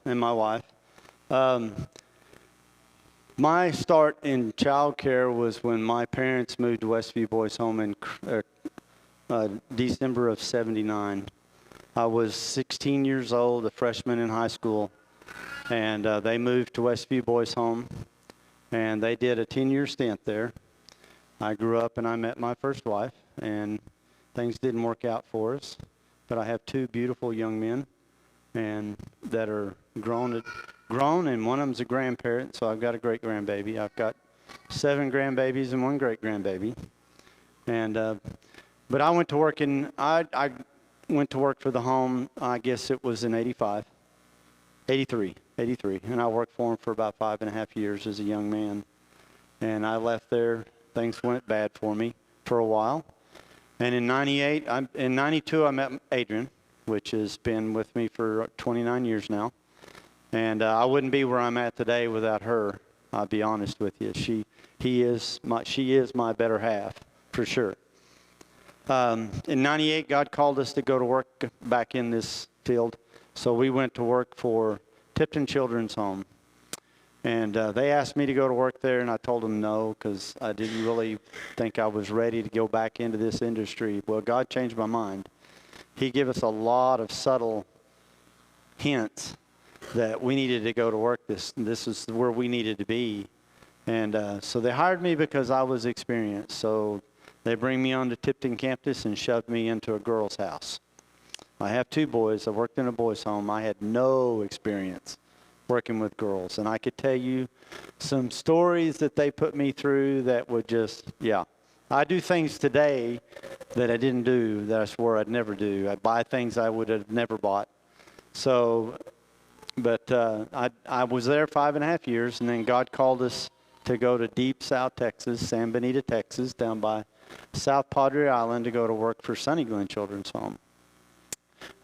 and my wife. Um, my start in childcare was when my parents moved to Westview Boys Home in December of '79. I was 16 years old, a freshman in high school, and they moved to Westview Boys Home, and they did a 10-year stint there. I grew up and I met my first wife, and things didn't work out for us, but I have two beautiful young men and that are grown, and one of them's a grandparent, so I've got a great grandbaby. I've got 7 grandbabies and 1 great grandbaby. And but I went to work I went to work for the home, I guess it was in 83, and I worked for him for about 5.5 years as a young man. And I left there, things went bad for me for a while. And in in 92, I met Adrian, which has been with me for 29 years now. And I wouldn't be where I'm at today without her. I'll be honest with you. She is my better half, for sure. In 98, God called us to go to work back in this field. So we went to work for Tipton Children's Home. And they asked me to go to work there, and I told them no, because I didn't really think I was ready to go back into this industry. Well, God changed my mind. He gave us a lot of subtle hints that we needed to go to work. This is where we needed to be. And so they hired me because I was experienced. So they bring me on to Tipton campus and shoved me into a girl's house. I have 2 boys. I worked in a boys' home. I had no experience working with girls. And I could tell you some stories that they put me through that would just, yeah. I do things today that I didn't do, that I swore I'd never do. I buy things I would have never bought. So, but I was there 5.5 years, and then God called us to go to deep South Texas, San Benito, Texas, down by South Padre Island, to go to work for Sunny Glen Children's Home.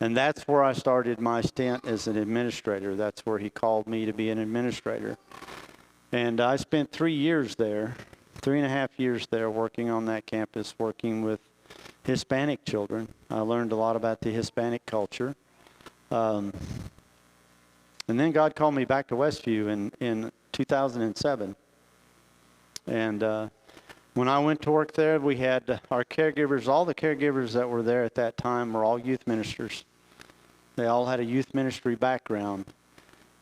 And that's where I started my stint as an administrator. That's where he called me to be an administrator. And I spent 3 years there, 3.5 years there, working on that campus, working with Hispanic children. I learned a lot about the Hispanic culture. And then God called me back to Westview in 2007. And when I went to work there, we had our caregivers, all the caregivers that were there at that time were all youth ministers. They all had a youth ministry background.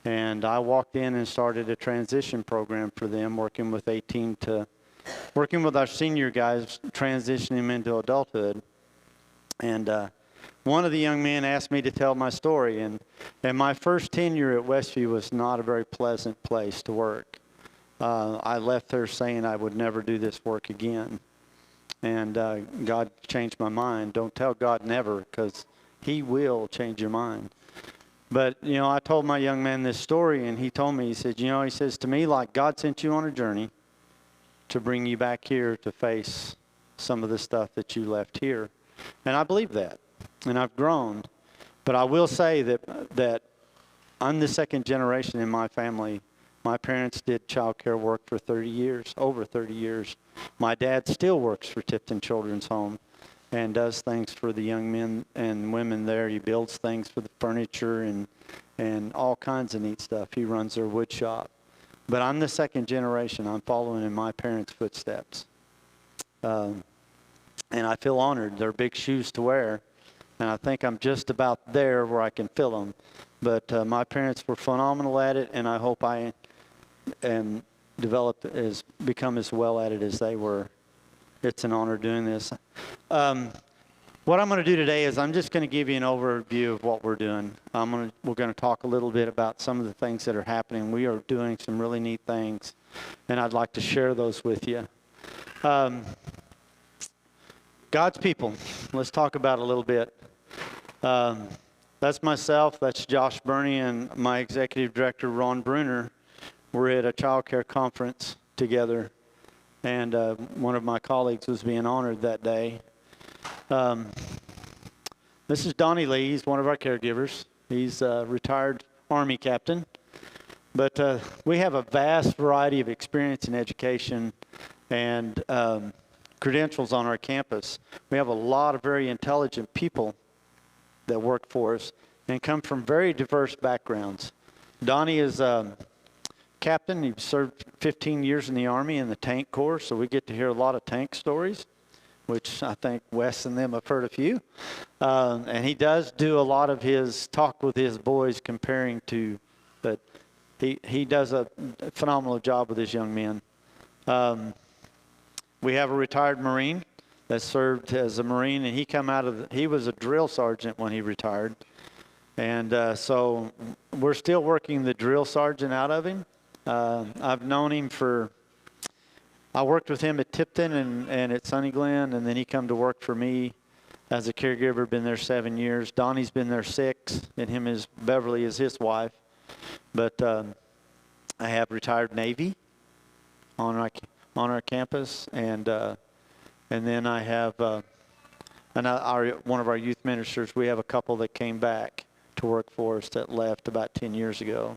And I walked in and started a transition program for them, working with our senior guys, transitioning them into adulthood. And one of the young men asked me to tell my story. And my first tenure at Westview was not a very pleasant place to work. I left there saying I would never do this work again. And God changed my mind. Don't tell God never, because he will change your mind. But, I told my young man this story, and he told me, he said, he says to me, like God sent you on a journey to bring you back here to face some of the stuff that you left here. And I believe that, and I've grown. But I will say that I'm the second generation in my family. My parents did child care work for 30 years, over 30 years. My dad still works for Tipton Children's Home and does things for the young men and women there. He builds things for the furniture and all kinds of neat stuff. He runs their wood shop. But I'm the second generation. I'm following in my parents' footsteps. And I feel honored. They're big shoes to wear. And I think I'm just about there where I can fill them. But my parents were phenomenal at it, and I hope I am become as well at it as they were. It's an honor doing this. What I'm going to do today is I'm just going to give you an overview of what we're doing. We're going to talk a little bit about some of the things that are happening. We are doing some really neat things, and I'd like to share those with you. God's people. Let's talk about it a little bit. That's myself. That's Josh Burney and my executive director, Ron Bruner. We're at a child care conference together, and one of my colleagues was being honored that day. This is Donnie Lee. He's one of our caregivers. He's a retired Army captain. But we have a vast variety of experience in education and credentials on our campus. We have a lot of very intelligent people that work for us and come from very diverse backgrounds. Donnie is captain. He served 15 years in the Army in the tank corps, so we get to hear a lot of tank stories, which I think Wes and them have heard a few. And he does do a lot of his talk with his boys comparing to, but he does a phenomenal job with his young men. We have a retired Marine that served as a Marine, and he was a drill sergeant when he retired. And so we're still working the drill sergeant out of him. I've known him I worked with him at Tipton and at Sunny Glen, and then he come to work for me as a caregiver, been there 7 years. Donnie's been there 6, and Beverly is his wife. But I have retired Navy on our campus, and then I have one of our youth ministers. We have a couple that came back to work for us that left about 10 years ago.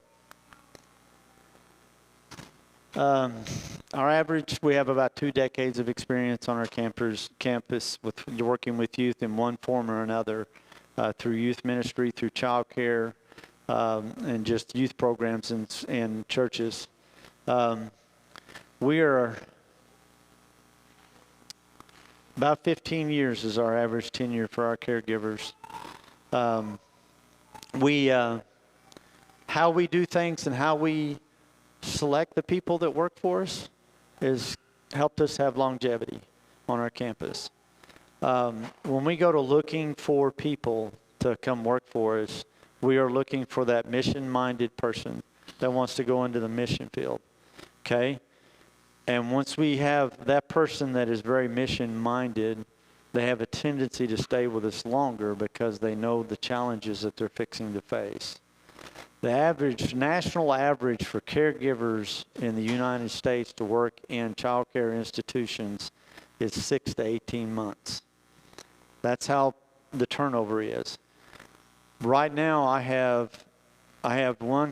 Our average, we have about 2 decades of experience on our campus with working with youth in one form or another, through youth ministry, through child care, and just youth programs and churches. We are about 15 years is our average tenure for our caregivers. How we do things and how we select the people that work for us has helped us have longevity on our campus. When we go to looking for people to come work for us, we are looking for that mission-minded person that wants to go into the mission field, okay? And once we have that person that is very mission-minded, they have a tendency to stay with us longer because they know the challenges that they're fixing to face. The national average for caregivers in the United States to work in child care institutions is 6 to 18 months. That's how the turnover is. Right now, I have one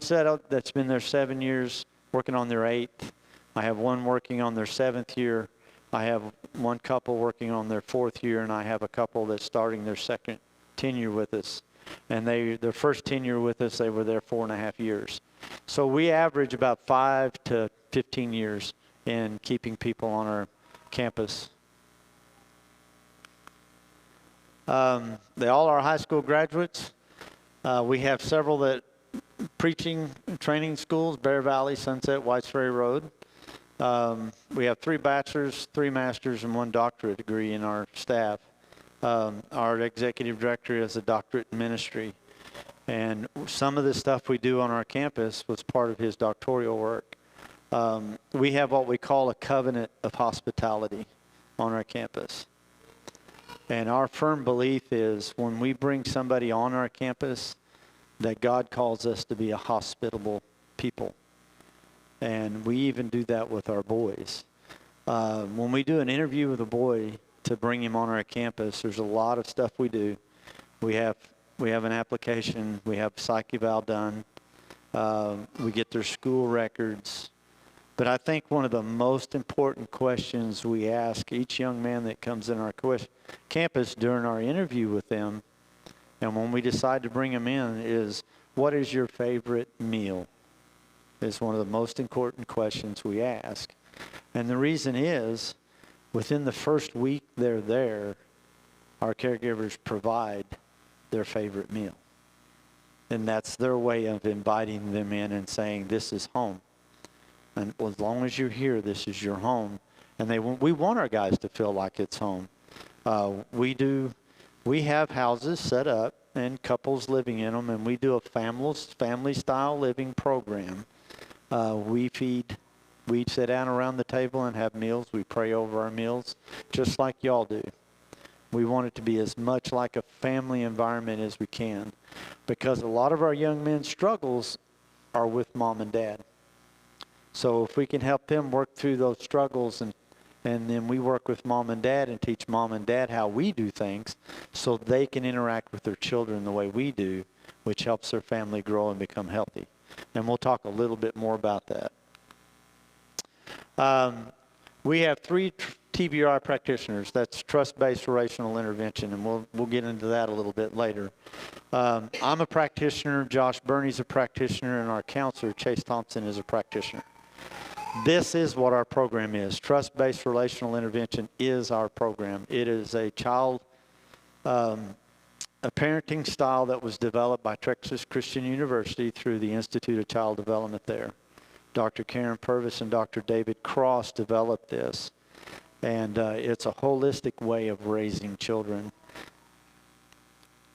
set that's been there 7 years, working on their 8th. I have one working on their 7th year. I have one couple working on their 4th year, and I have a couple that's starting their 2nd tenure with us. And their first tenure with us, they were there 4.5 years. So we average about 5 to 15 years in keeping people on our campus. They all are high school graduates. We have several that preaching training schools, Bear Valley, Sunset, Whites Ferry Road. We have 3 bachelor's, 3 master's, and 1 doctorate degree in our staff. Our executive director has a doctorate in ministry. And some of the stuff we do on our campus was part of his doctoral work. We have what we call a covenant of hospitality on our campus. And our firm belief is when we bring somebody on our campus, that God calls us to be a hospitable people. And we even do that with our boys. When we do an interview with a boy to bring him on our campus, there's a lot of stuff we do. We have an application. We have psych eval done. We get their school records. But I think one of the most important questions we ask each young man that comes in our campus during our interview with them, and when we decide to bring them in, is, what is your favorite meal? Is one of the most important questions we ask. And the reason is, within the first week they're there, our caregivers provide their favorite meal. And that's their way of inviting them in and saying, this is home. And as long as you're here, this is your home. And we want our guys to feel like it's home. We have houses set up and couples living in them, and we do a family-style living program. We sit down around the table and have meals. We pray over our meals, just like y'all do. We want it to be as much like a family environment as we can, because a lot of our young men's struggles are with mom and dad. So if we can help them work through those struggles, and then we work with mom and dad and teach mom and dad how we do things so they can interact with their children the way we do, which helps their family grow and become healthy. And we'll talk a little bit more about that. We have 3 TBRI practitioners. That's trust-based relational intervention, and we'll get into that a little bit later. I'm a practitioner. Josh Burney's a practitioner, and our counselor, Chase Thompson, is a practitioner. This is what our program is. Trust-based relational intervention is our program. It is a parenting style that was developed by Texas Christian University through the Institute of Child Development there. Dr. Karen Purvis and Dr. David Cross developed this. And it's a holistic way of raising children.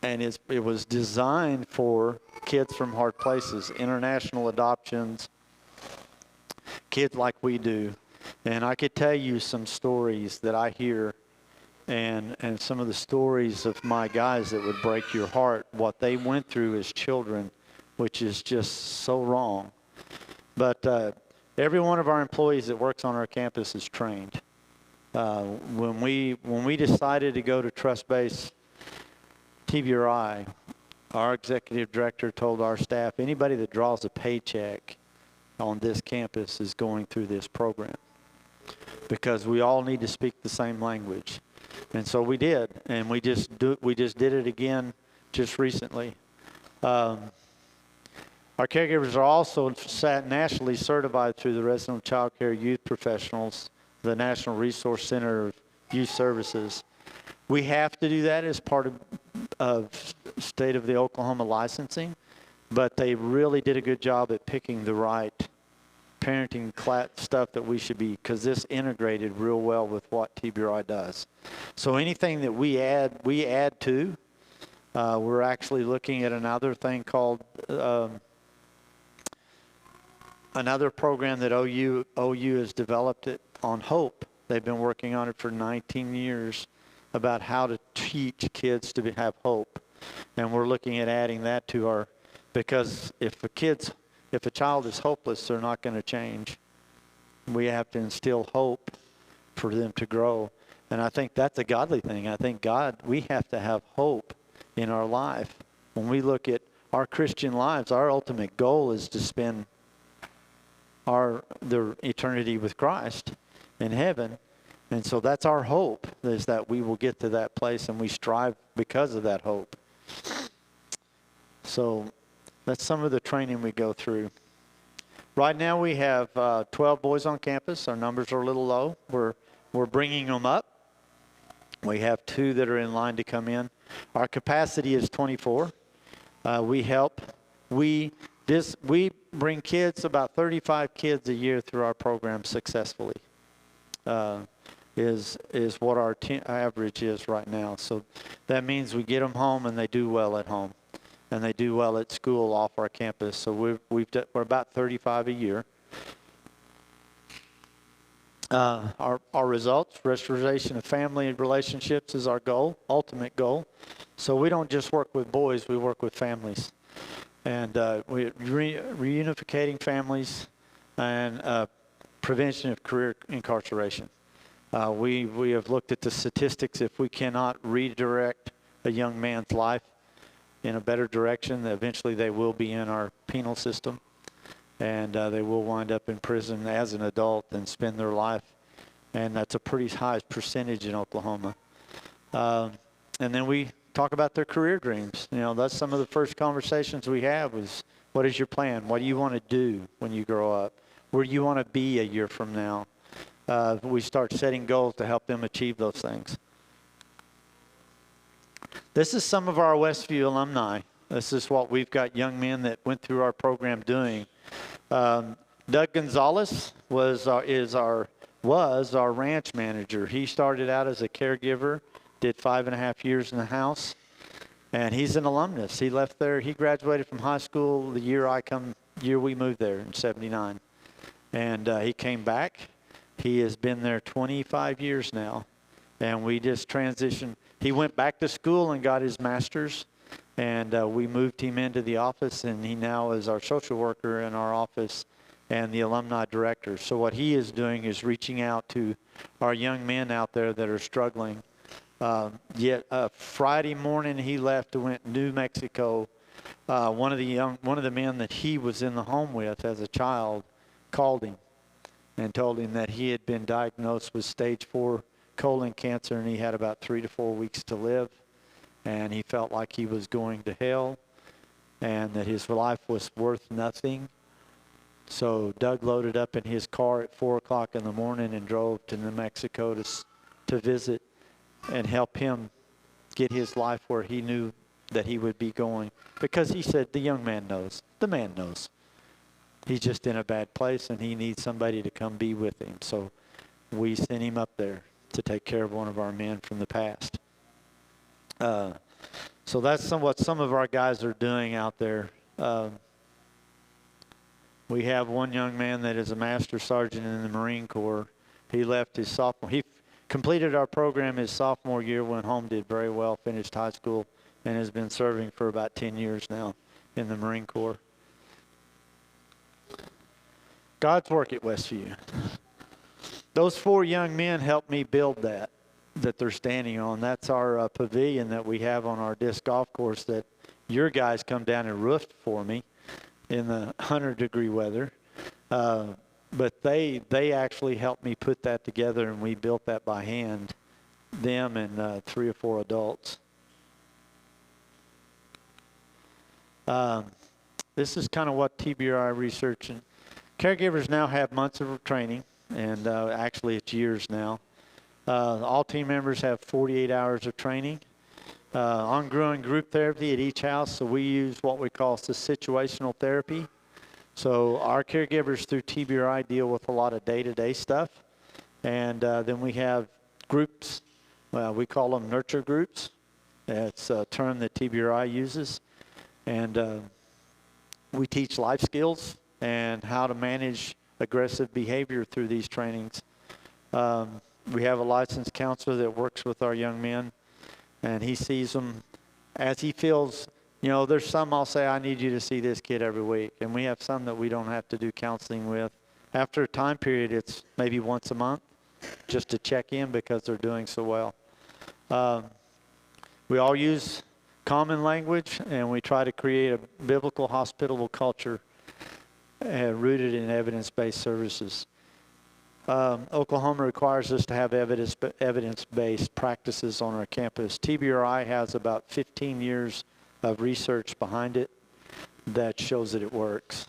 And it was designed for kids from hard places, international adoptions, kids like we do. And I could tell you some stories that I hear and some of the stories of my guys that would break your heart, what they went through as children, which is just so wrong. But every one of our employees that works on our campus is trained. When we decided to go to trust-based TBRI, our executive director told our staff, anybody that draws a paycheck on this campus is going through this program, because we all need to speak the same language. And so we did, and we just did it again just recently. Our caregivers are also nationally certified through the Resident Child Care Youth Professionals, the National Resource Center of Youth Services. We have to do that as part of state of the Oklahoma licensing, but they really did a good job at picking the right parenting stuff that we should be, because this integrated real well with what TBRI does. So anything that we add to. We're actually looking at another thing called another program that OU has developed it on Hope. They've been working on it for 19 years about how to teach kids to have hope. And we're looking at adding that to our, because if a child is hopeless, they're not going to change. We have to instill hope for them to grow. And I think that's a godly thing. I think we have to have hope in our life. When we look at our Christian lives, our ultimate goal is to spend the eternity with Christ in heaven. And so that's our hope, is that we will get to that place, and we strive because of that hope. So that's some of the training we go through. Right now we have 12 boys on campus. Our numbers are a little low. We're bringing them up. We have 2 that are in line to come in. Our capacity is 24. We bring kids, about 35 kids a year through our program successfully. Is what our average is right now. So that means we get them home and they do well at home, and they do well at school off our campus. So we're about 35 a year. Our results, restoration of family relationships is our goal, ultimate goal. So we don't just work with boys, we work with families. And we're reunificating families and prevention of career incarceration. We have looked at the statistics. If we cannot redirect a young man's life in a better direction, eventually they will be in our penal system, and they will wind up in prison as an adult and spend their life. And that's a pretty high percentage in Oklahoma. And then we talk about their career dreams. You know, that's some of the first conversations we have is, what is your plan? What do you want to do when you grow up? Where do you want to be a year from now? We start setting goals to help them achieve those things. This is some of our Westview alumni. This is what we've got young men that went through our program doing. Doug Gonzalez was our ranch manager. He started out as a caregiver, did 5.5 years in the house, and he's an alumnus. He left there. He graduated from high school the year we moved there in '79, and he came back. He has been there 25 years now, and we just transitioned. He went back to school and got his master's, and we moved him into the office, and he now is our social worker in our office and the alumni director. So what he is doing is reaching out to our young men out there that are struggling. Friday morning he left and went to New Mexico. One of the men that he was in the home with as a child called him and told him that he had been diagnosed with stage 4 colon cancer, and he had about 3 to 4 weeks to live. And he felt like he was going to hell and that his life was worth nothing. So Doug loaded up in his car at 4 o'clock in the morning and drove to New Mexico to visit and help him get his life where he knew that he would be going. Because he said, the young man knows. The man knows. He's just in a bad place, and he needs somebody to come be with him. So we sent him up there to take care of one of our men from the past. So that's what some of our guys are doing out there. We have one young man that is a master sergeant in the Marine Corps. He left his sophomore. He completed our program his sophomore year, went home, did very well, finished high school, and has been serving for about 10 years now in the Marine Corps. God's work at Westview. Those 4 young men helped me build that they're standing on. That's our pavilion that we have on our disc golf course that your guys come down and roofed for me in the 100-degree weather. But they actually helped me put that together, and we built that by hand, them and 3 or 4 adults. This is kind of what TBRI research, and caregivers now have months of training, and actually it's years now. All team members have 48 hours of training. Ongoing group therapy at each house, so we use what we call situational therapy. So our caregivers through TBRI deal with a lot of day-to-day stuff. And then we have groups, we call them nurture groups. It's a term that TBRI uses. And we teach life skills and how to manage aggressive behavior through these trainings. We have a licensed counselor that works with our young men, and he sees them as he feels. You know, there's some I'll say, I need you to see this kid every week. And we have some that we don't have to do counseling with. After a time period, it's maybe once a month just to check in because they're doing so well. We all use common language, and we try to create a biblical, hospitable culture rooted in evidence-based services. Oklahoma requires us to have evidence-based practices on our campus. TBRI has about 15 years of research behind it that shows that it works.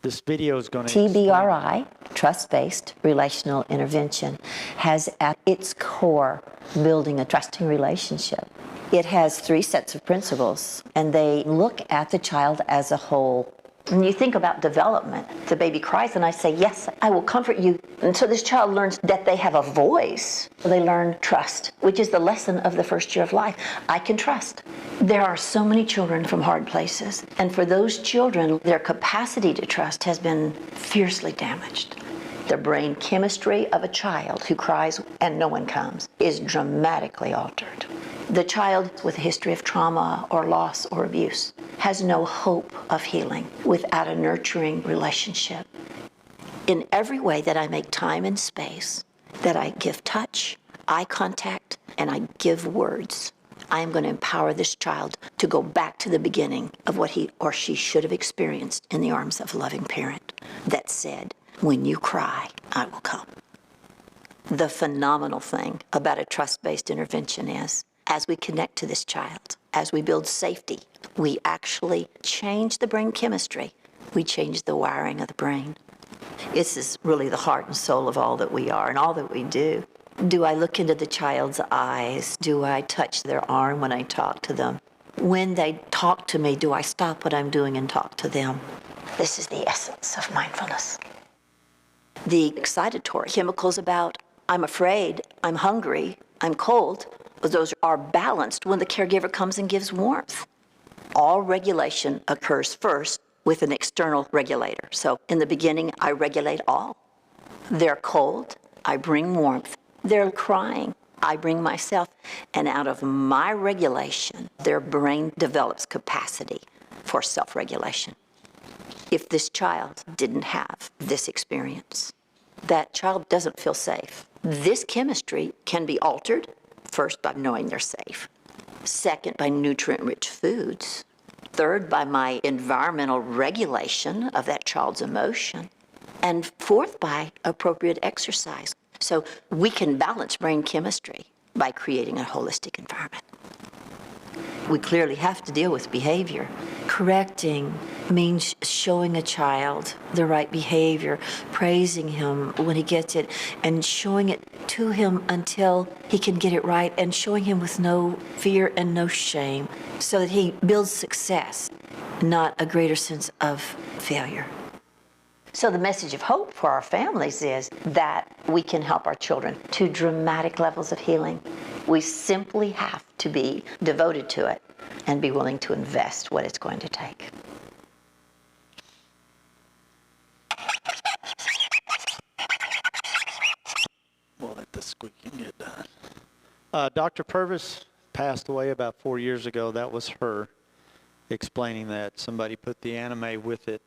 This video is going to TBRI, Trust-Based Relational Intervention, has at its core building a trusting relationship. It has 3 sets of principles, and they look at the child as a whole. When you think about development, the baby cries and I say, yes, I will comfort you. And so this child learns that they have a voice. They learn trust, which is the lesson of the first year of life. I can trust. There are so many children from hard places. And for those children, their capacity to trust has been fiercely damaged. The brain chemistry of a child who cries and no one comes is dramatically altered. The child with a history of trauma or loss or abuse has no hope of healing without a nurturing relationship. In every way that I make time and space, that I give touch, eye contact, and I give words, I am going to empower this child to go back to the beginning of what he or she should have experienced in the arms of a loving parent that said, when you cry, I will come. The phenomenal thing about a trust-based intervention is, as we connect to this child, as we build safety, we actually change the brain chemistry. We change the wiring of the brain. This is really the heart and soul of all that we are and all that we do. Do I look into the child's eyes? Do I touch their arm when I talk to them? When they talk to me, do I stop what I'm doing and talk to them? This is the essence of mindfulness. The excitatory chemicals about I'm afraid, I'm hungry, I'm cold, those are balanced when the caregiver comes and gives warmth. All regulation occurs first with an external regulator. So in the beginning, I regulate all. They're cold, I bring warmth. They're crying, I bring myself. And out of my regulation, their brain develops capacity for self-regulation. If this child didn't have this experience, that child doesn't feel safe. This chemistry can be altered, first by knowing they're safe, second by nutrient-rich foods, third by my environmental regulation of that child's emotion, and fourth by appropriate exercise. So we can balance brain chemistry by creating a holistic environment. We clearly have to deal with behavior. Correcting means showing a child the right behavior, praising him when he gets it, and showing it to him until he can get it right, and showing him with no fear and no shame, so that he builds success, not a greater sense of failure. So the message of hope for our families is that we can help our children to dramatic levels of healing. We simply have to be devoted to it and be willing to invest what it's going to take. We'll let the squeaking get done. Dr. Purvis passed away about 4 years ago. That was her explaining that. Somebody put the anime with it.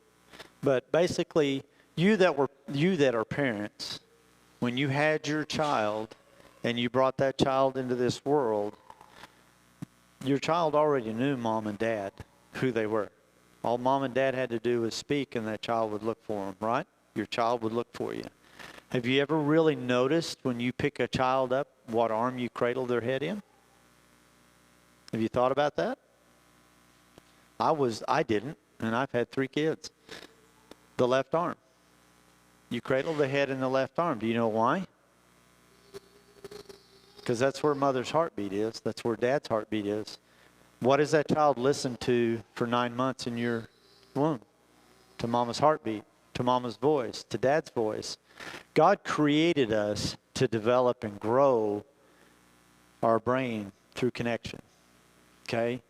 But basically, you that are parents, when you had your child and you brought that child into this world, your child already knew mom and dad, who they were. All mom and dad had to do was speak, and that child would look for them, right? Your child would look for you. Have you ever really noticed when you pick a child up what arm you cradle their head in? Have you thought about that? I didn't, and I've had 3 kids. The left arm. You cradle the head in the left arm. Do you know why? Because that's where mother's heartbeat is. That's where dad's heartbeat is. What does that child listen to for 9 months in your womb? To mama's heartbeat, to mama's voice, to dad's voice. God created us to develop and grow our brain through connection. Okay?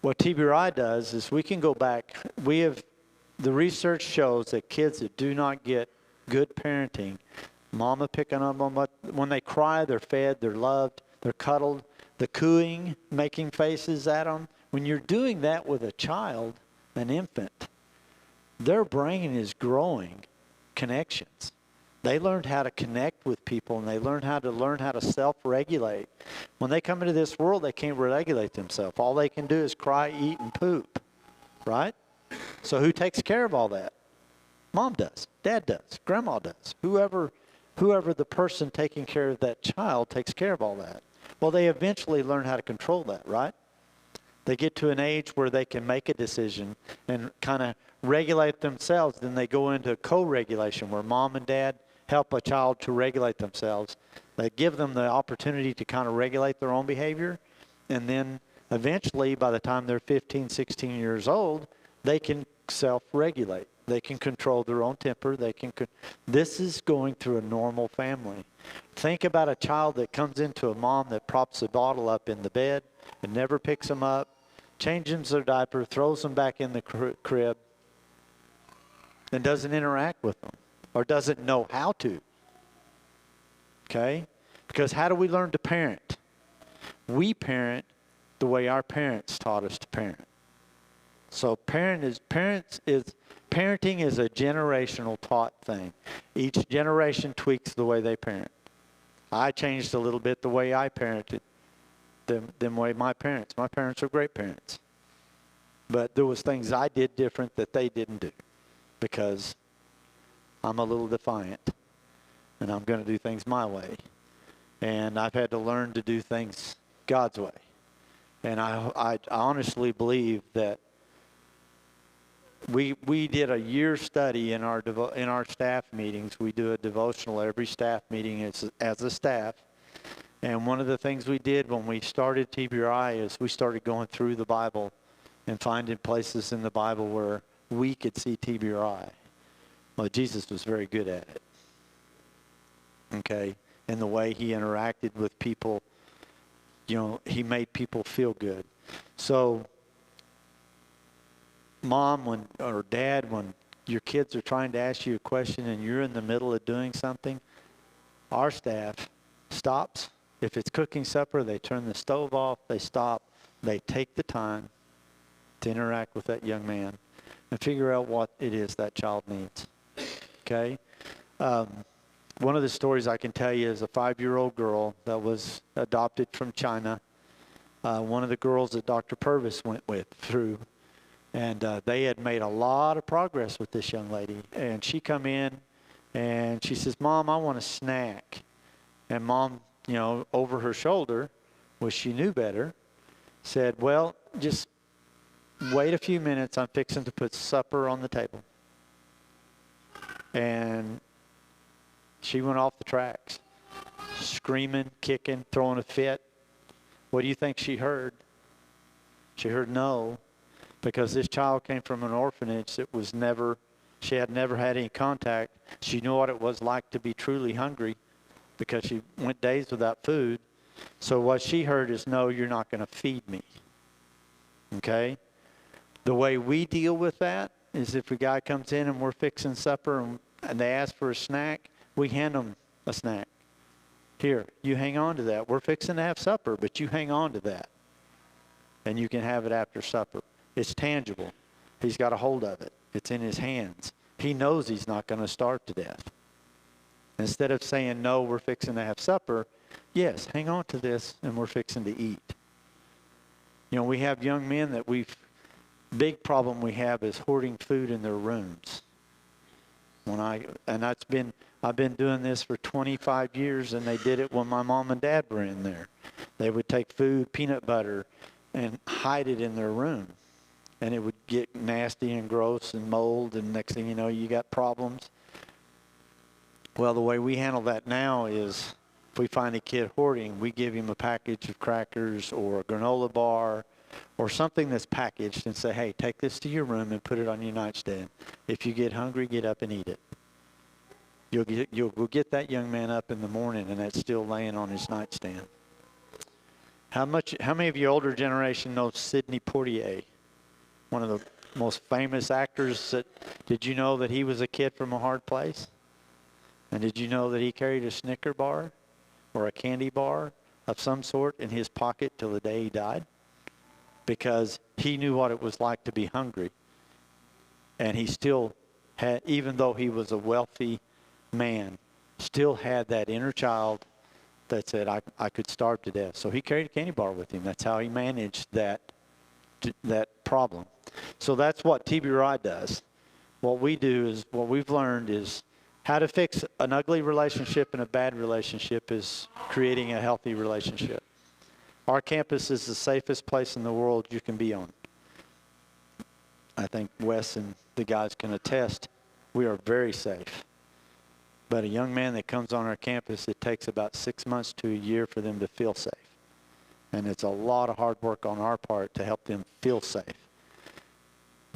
What TBRI does is we can go back. The research shows that kids that do not get good parenting, mama picking up on when they cry, they're fed, they're loved, they're cuddled, the cooing, making faces at them. When you're doing that with a child, an infant, their brain is growing connections. They learned how to connect with people, and they learn how to self-regulate. When they come into this world, they can't regulate themselves. All they can do is cry, eat, and poop, right? So who takes care of all that? Mom does, dad does, grandma does. Whoever the person taking care of that child takes care of all that. Well, they eventually learn how to control that, right? They get to an age where they can make a decision and kind of regulate themselves. Then they go into co-regulation where mom and dad help a child to regulate themselves. They give them the opportunity to kind of regulate their own behavior. And then eventually, by the time they're 15, 16 years old, they can self-regulate. They can control their own temper. This is going through a normal family. Think about a child that comes into a mom that props the bottle up in the bed and never picks them up, changes their diaper, throws them back in the crib, and doesn't interact with them or doesn't know how to. Okay? Because how do we learn to parent? We parent the way our parents taught us to parent. So parenting is a generational taught thing. Each generation tweaks the way they parent. I changed a little bit the way I parented than way my parents. My parents are great parents. But there was things I did different that they didn't do because I'm a little defiant and I'm going to do things my way. And I've had to learn to do things God's way. And I honestly believe that we did a year study in our staff meetings. We do a devotional every staff meeting as a staff. And one of the things we did when we started TBRI is we started going through the Bible and finding places in the Bible where we could see TBRI. Well, Jesus was very good at it. Okay? And the way he interacted with people, he made people feel good. So mom or dad, when your kids are trying to ask you a question and you're in the middle of doing something, our staff stops. If it's cooking supper, they turn the stove off, they stop, they take the time to interact with that young man and figure out what it is that child needs. Okay? One of the stories I can tell you is a 5-year-old girl that was adopted from China. One of the girls that Dr. Purvis went through. And they had made a lot of progress with this young lady. And she come in And she says, Mom, I want a snack. And Mom, you know, over her shoulder, which she knew better, said, well, just wait a few minutes. I'm fixing to put supper on the table. And she went off the tracks, screaming, kicking, throwing a fit. What do you think she heard? She heard no, because this child came from an orphanage that was never, she had never had any contact. She knew what it was like to be truly hungry because she went days without food. So what she heard is, no, you're not going to feed me. Okay? The way we deal with that is if a guy comes in and we're fixing supper and they ask for a snack, we hand them a snack. Here, you hang on to that. We're fixing to have supper, but you hang on to that. And you can have it after supper. It's tangible. He's got a hold of it. It's in his hands. He knows he's not going to starve to death. Instead of saying, no, we're fixing to have supper, yes, hang on to this and we're fixing to eat. You know, we have young men that big problem we have is hoarding food in their rooms. I've been doing this for 25 years, and they did it when my mom and dad were in there. They would take food, peanut butter, and hide it in their room. And it would get nasty and gross and mold, and next thing you know, you got problems. Well, the way we handle that now is if we find a kid hoarding, we give him a package of crackers or a granola bar or something that's packaged and say, hey, take this to your room and put it on your nightstand. If you get hungry, get up and eat it. You'll get that young man up in the morning and that's still laying on his nightstand. How many of your older generation know Sidney Poitier, one of the most famous actors? Did you know that he was a kid from a hard place? And did you know that he carried a Snicker bar or a candy bar of some sort in his pocket till the day he died? Because he knew what it was like to be hungry. And he still had, even though he was a wealthy man, still had that inner child that said, I could starve to death. So he carried a candy bar with him. That's how he managed that problem. So that's what TBRI does. What we do is, what we've learned is how to fix an ugly relationship and a bad relationship is creating a healthy relationship. Our campus is the safest place in the world you can be on. I think Wes and the guys can attest, we are very safe. But a young man that comes on our campus, it takes about 6 months to a year for them to feel safe. And it's a lot of hard work on our part to help them feel safe.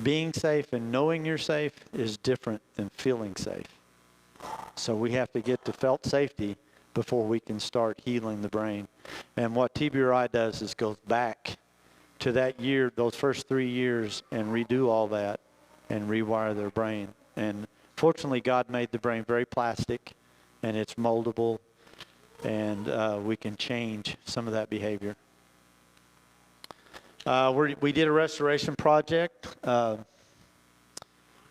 Being safe and knowing you're safe is different than feeling safe. So we have to get to felt safety before we can start healing the brain. And what TBRI does is goes back to that year, those first 3 years, and redo all that and rewire their brain. And fortunately, God made the brain very plastic, and it's moldable, and we can change some of that behavior. We did a restoration project.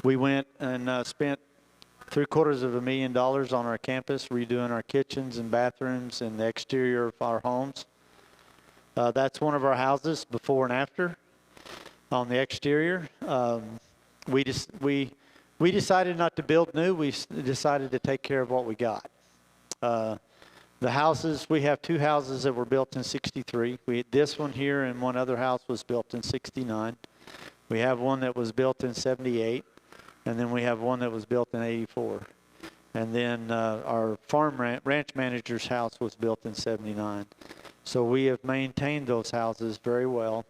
We went and spent $750,000 on our campus, redoing our kitchens and bathrooms and the exterior of our homes. That's one of our houses before and after on the exterior. We decided not to build new. We decided to take care of what we got. The houses, we have 2 houses that were built in '63. This one here and one other house was built in '69. We have one that was built in '78. And then we have one that was built in '84. And then our ranch manager's house was built in '79. So we have maintained those houses very well.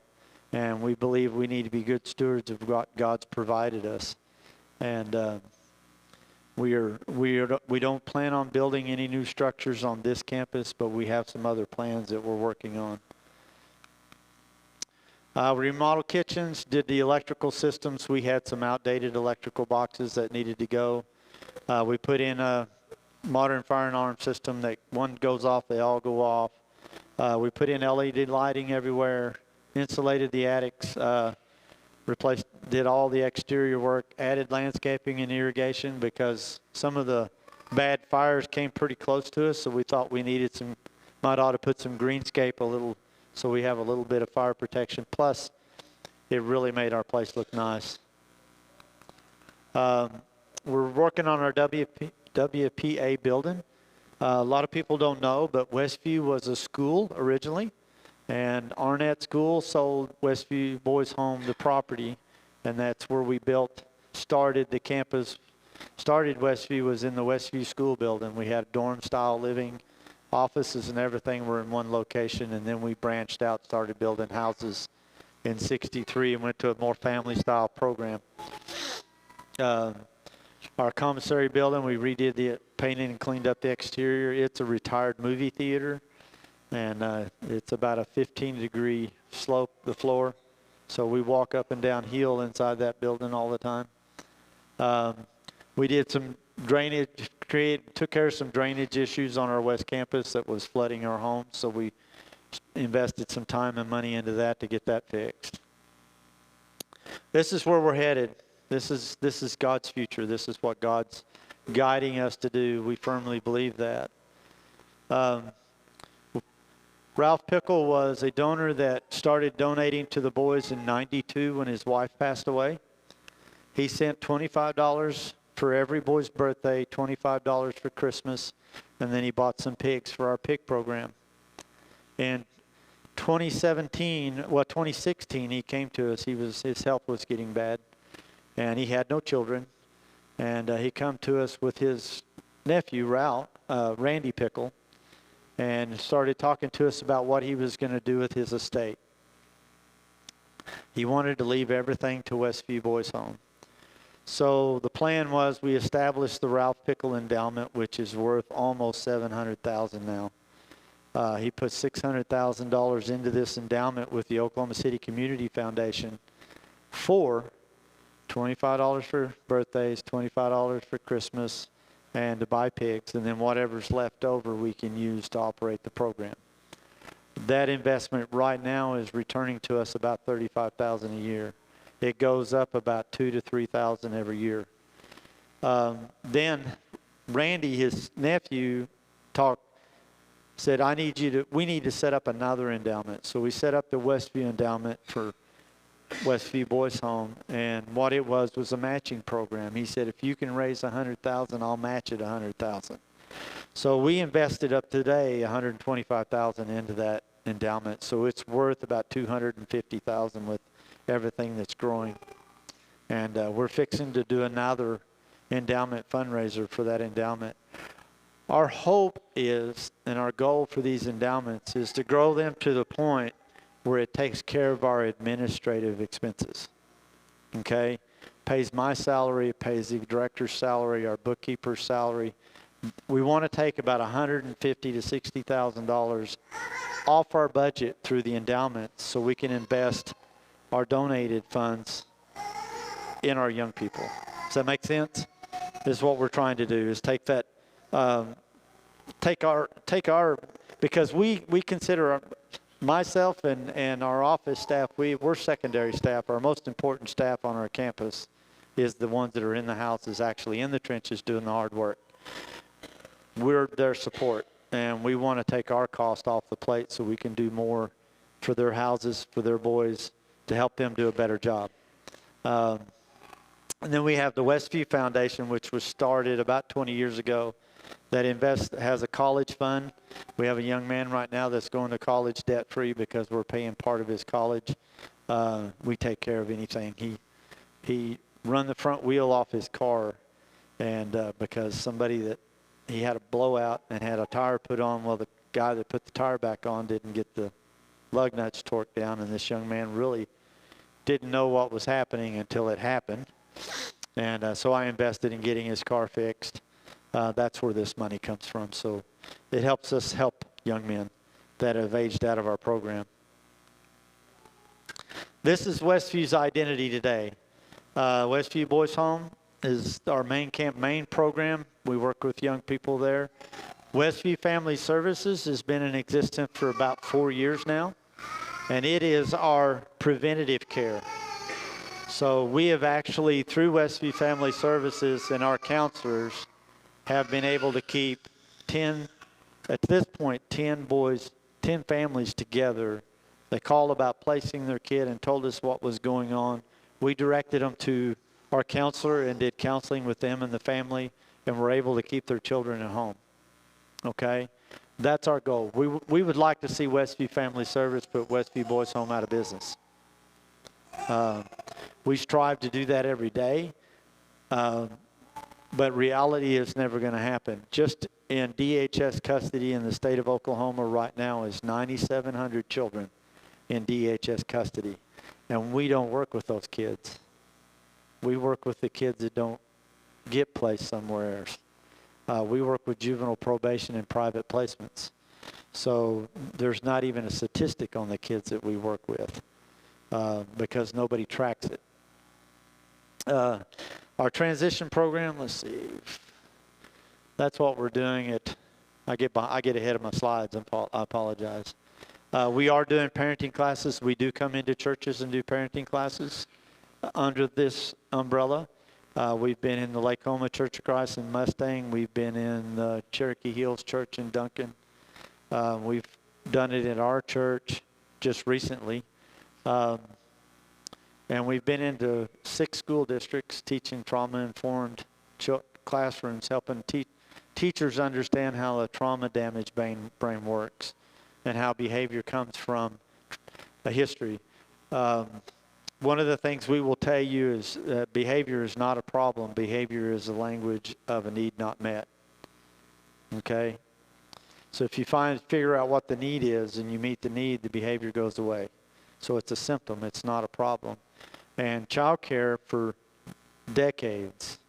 And we believe we need to be good stewards of what God's provided us. And we don't plan on building any new structures on this campus, but we have some other plans that we're working on. Remodeled kitchens, did the electrical systems. We had some outdated electrical boxes that needed to go. We put in a modern fire and alarm system that one goes off, they all go off. We put in LED lighting everywhere, insulated the attics, did all the exterior work, added landscaping and irrigation because some of the bad fires came pretty close to us, so we thought we might ought to put some greenscape a little, so we have a little bit of fire protection. Plus, it really made our place look nice. We're working on our WPA building. A lot of people don't know, but Westview was a school originally, and Arnett School sold Westview Boys Home the property, and that's where we started the campus. Started Westview was in the Westview School building. We had dorm-style living, offices and everything were in one location, and then we branched out, started building houses in '63 and went to a more family-style program. Our commissary building, we redid the painted and cleaned up the exterior. It's a retired movie theater, and it's about a 15-degree slope, the floor. So we walk up and down hill inside that building all the time. We did some drainage, took care of some drainage issues on our West Campus that was flooding our homes, so we invested some time and money into that to get that fixed. This is where we're headed. This is God's future. This is what God's guiding us to do. We firmly believe that. Ralph Pickle was a donor that started donating to the boys in '92 when his wife passed away. He sent $25 for every boy's birthday, $25 for Christmas, and then he bought some pigs for our pig program. In 2016, he came to us. His health was getting bad, and he had no children. And he come to us with his nephew, Randy Pickle, and started talking to us about what he was going to do with his estate. He wanted to leave everything to Westview Boys Home. So the plan was we established the Ralph Pickle Endowment, which is worth almost $700,000 now. He put $600,000 into this endowment with the Oklahoma City Community Foundation for $25 for birthdays, $25 for Christmas, and to buy pigs, and then whatever's left over we can use to operate the program. That investment right now is returning to us about $35,000 a year. It goes up about $2,000 to $3,000 every year. Then Randy, his nephew, said, we need to set up another endowment. So we set up the Westview Endowment for Westview Boys Home, and what it was a matching program. He said, if you can raise $100,000, I'll match it $100,000. So we invested up today $125,000 into that endowment. So it's worth about $250,000 with everything that's growing. And we're fixing to do another endowment fundraiser for that endowment. Our hope is, and our goal for these endowments is to grow them to the point where it takes care of our administrative expenses. Okay? Pays my salary, it pays the director's salary, our bookkeeper's salary. We want to take about $150,000 to $60,000 off our budget through the endowments so we can invest our donated funds in our young people. Does that make sense? This is what we're trying to do, is take that, because we consider myself and our office staff, we're secondary staff. Our most important staff on our campus is the ones that are in the houses, actually in the trenches doing the hard work. We're their support, and we want to take our cost off the plate so we can do more for their houses, for their boys, to help them do a better job. And then we have the Westview Foundation, which was started about 20 years ago, that has a college fund. We have a young man right now that's going to college debt-free because we're paying part of his college. We take care of anything. He run the front wheel off his car, and because he had a blowout and had a tire put on. Well, the guy that put the tire back on didn't get the lug nuts torqued down, and this young man really didn't know what was happening until it happened. And so I invested in getting his car fixed. That's where this money comes from. So it helps us help young men that have aged out of our program. This is Westview's identity today. Westview Boys Home is our main program. We work with young people there. Westview Family Services has been in existence for about 4 years now, and it is our preventative care. So we have actually, through Westview Family Services and our counselors, have been able to keep 10 families together. They called about placing their kid and told us what was going on. We directed them to our counselor and did counseling with them and the family, and were able to keep their children at home. Okay? That's our goal. We would like to see Westview Family Service put Westview Boys Home out of business. We strive to do that every day, but reality is never going to happen. Just in DHS custody in the state of Oklahoma right now is 9,700 children in DHS custody, and we don't work with those kids. We work with the kids that don't get placed somewhere else. We work with juvenile probation and private placements. So there's not even a statistic on the kids that we work with because nobody tracks it. Our transition program, let's see. That's what we're doing. I get ahead of my slides. I apologize. We are doing parenting classes. We do come into churches and do parenting classes under this umbrella. We've been in the Lake Homa Church of Christ in Mustang. We've been in the Cherokee Hills Church in Duncan. We've done it in our church just recently. And we've been into 6 school districts teaching trauma-informed classrooms, helping teachers understand how a trauma-damaged brain works and how behavior comes from a history. One of the things we will tell you is that behavior is not a problem. Behavior is the language of a need not met. Okay? So if you figure out what the need is and you meet the need, the behavior goes away. So it's a symptom. It's not a problem. And child care for decades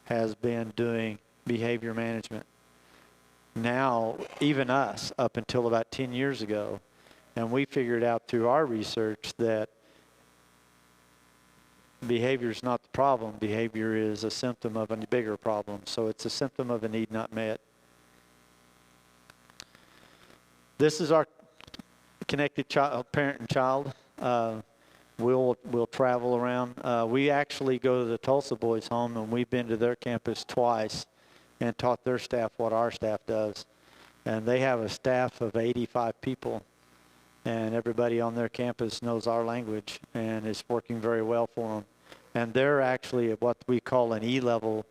has been doing behavior management. Now, even us, up until about 10 years ago, and we figured out through our research that behavior is not the problem. Behavior is a symptom of a bigger problem. So it's a symptom of a need not met. This is our connected parent and child. We'll travel around. We actually go to the Tulsa Boys Home, and we've been to their campus twice and taught their staff what our staff does. And they have a staff of 85 people, and everybody on their campus knows our language, and it's working very well for them. And they're actually at what we call an E-level.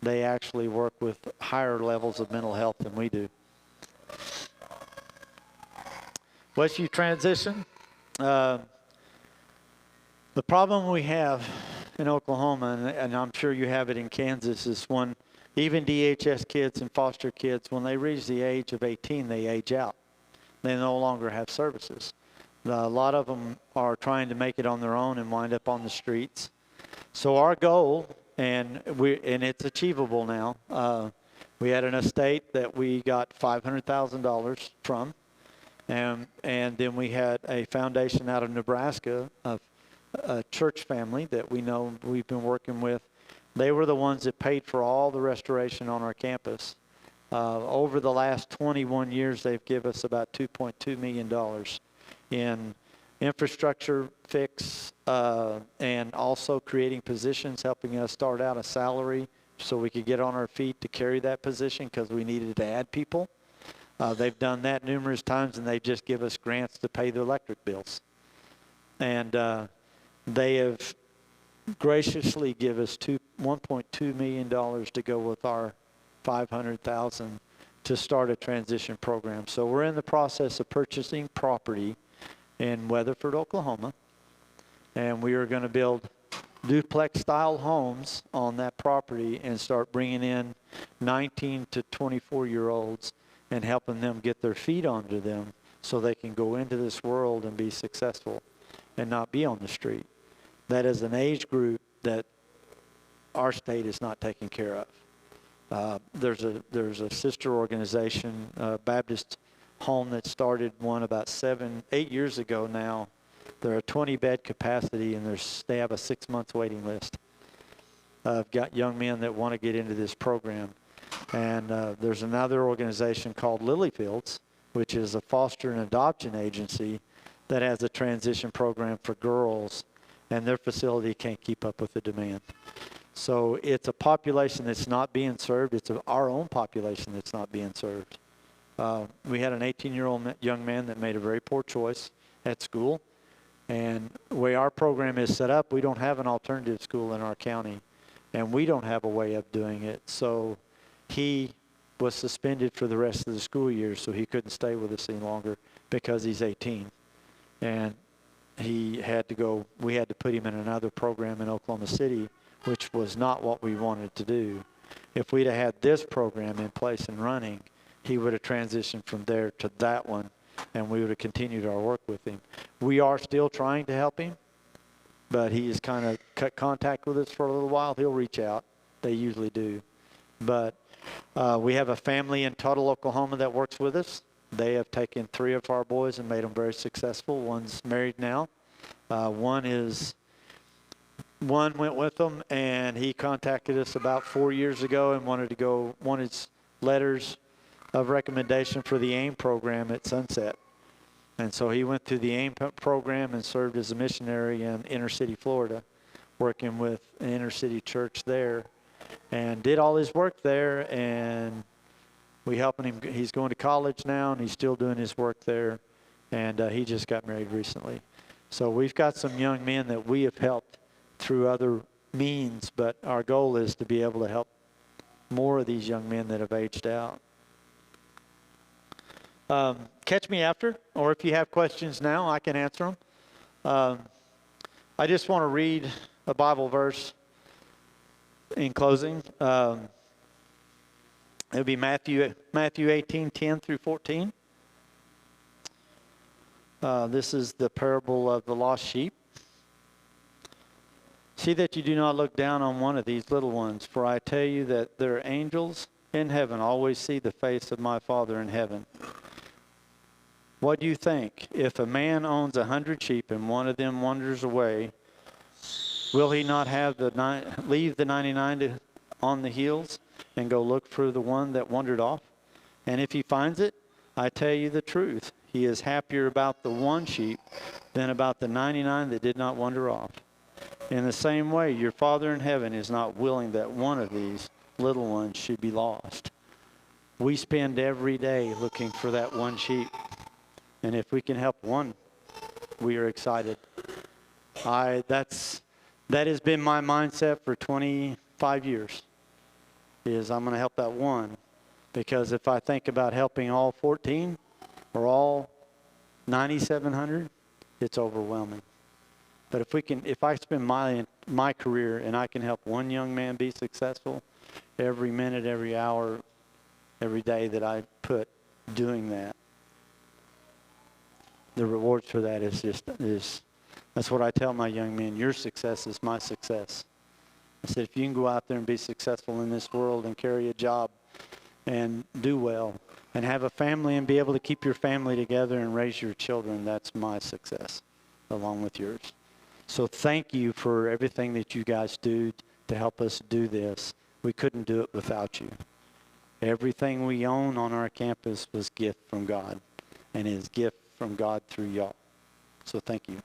They actually work with higher levels of mental health than we do. Westview transition. The problem we have in Oklahoma, and I'm sure you have it in Kansas, is when even DHS kids and foster kids, when they reach the age of 18, they age out. They no longer have services. A lot of them are trying to make it on their own and wind up on the streets. So our goal, and it's achievable now, we had an estate that we got $500,000 from, and then we had a foundation out of Nebraska, a church family that we know we've been working with. They were the ones that paid for all the restoration on our campus. Over the last 21 years, they've given us about $2.2 million in infrastructure fix and also creating positions, helping us start out a salary so we could get on our feet to carry that position because we needed to add people. They've done that numerous times, and they just give us grants to pay the electric bills. And they have graciously give us $1.2 million to go with our $500,000 to start a transition program. So we're in the process of purchasing property in Weatherford, Oklahoma, and we are going to build duplex-style homes on that property and start bringing in 19 to 24-year-olds and helping them get their feet onto them so they can go into this world and be successful and not be on the street. That is an age group that our state is not taking care of. There's a sister organization, Baptist home, that started one about 8 years ago now. They're a 20-bed capacity, and they have a 6-month waiting list. I've got young men that want to get into this program. And there's another organization called Lilyfields, which is a foster and adoption agency that has a transition program for girls, and their facility can't keep up with the demand. So it's a population that's not being served. It's our own population that's not being served. We had an 18-year-old young man that made a very poor choice at school. And the way our program is set up, we don't have an alternative school in our county, and we don't have a way of doing it. So he was suspended for the rest of the school year, so he couldn't stay with us any longer because he's 18. And he had to go, we had to put him in another program in Oklahoma City, which was not what we wanted to do. If we'd have had this program in place and running, he would have transitioned from there to that one, and we would have continued our work with him. We are still trying to help him, but he has kind of cut contact with us for a little while. He'll reach out. They usually do. But we have a family in Tuttle, Oklahoma that works with us. They have taken 3 of our boys and made them very successful. One's married now. One went with them, and he contacted us about 4 years ago and wanted letters of recommendation for the AIM program at Sunset. And so he went through the AIM program and served as a missionary in inner city Florida, working with an inner city church there, and did all his work there. And we helping him. He's going to college now, and he's still doing his work there. And he just got married recently. So we've got some young men that we have helped through other means, but our goal is to be able to help more of these young men that have aged out. Catch me after, or if you have questions now, I can answer them. I just want to read a Bible verse in closing. It'll be Matthew 18:10 through 14. This is the parable of the lost sheep. See that you do not look down on one of these little ones, for I tell you that their angels in heaven always see the face of my Father in heaven. What do you think? If a man owns 100 sheep and one of them wanders away, will he not leave the 99 on the hills and go look for the one that wandered off? And if he finds it, I tell you the truth, he is happier about the one sheep than about the 99 that did not wander off. In the same way, your Father in heaven is not willing that one of these little ones should be lost. We spend every day looking for that one sheep. And if we can help one, we are excited. That has been my mindset for 25 years, is I'm going to help that one. Because if I think about helping all 14 or all 9,700, it's overwhelming. But if I spend my career and I can help one young man be successful, every minute, every hour, every day that I put doing that, the rewards for that that's what I tell my young men. Your success is my success. I said, if you can go out there and be successful in this world and carry a job and do well and have a family and be able to keep your family together and raise your children, that's my success along with yours. So thank you for everything that you guys do to help us do this. We couldn't do it without you. Everything we own on our campus was gift from God, and is gift from God through y'all. So thank you.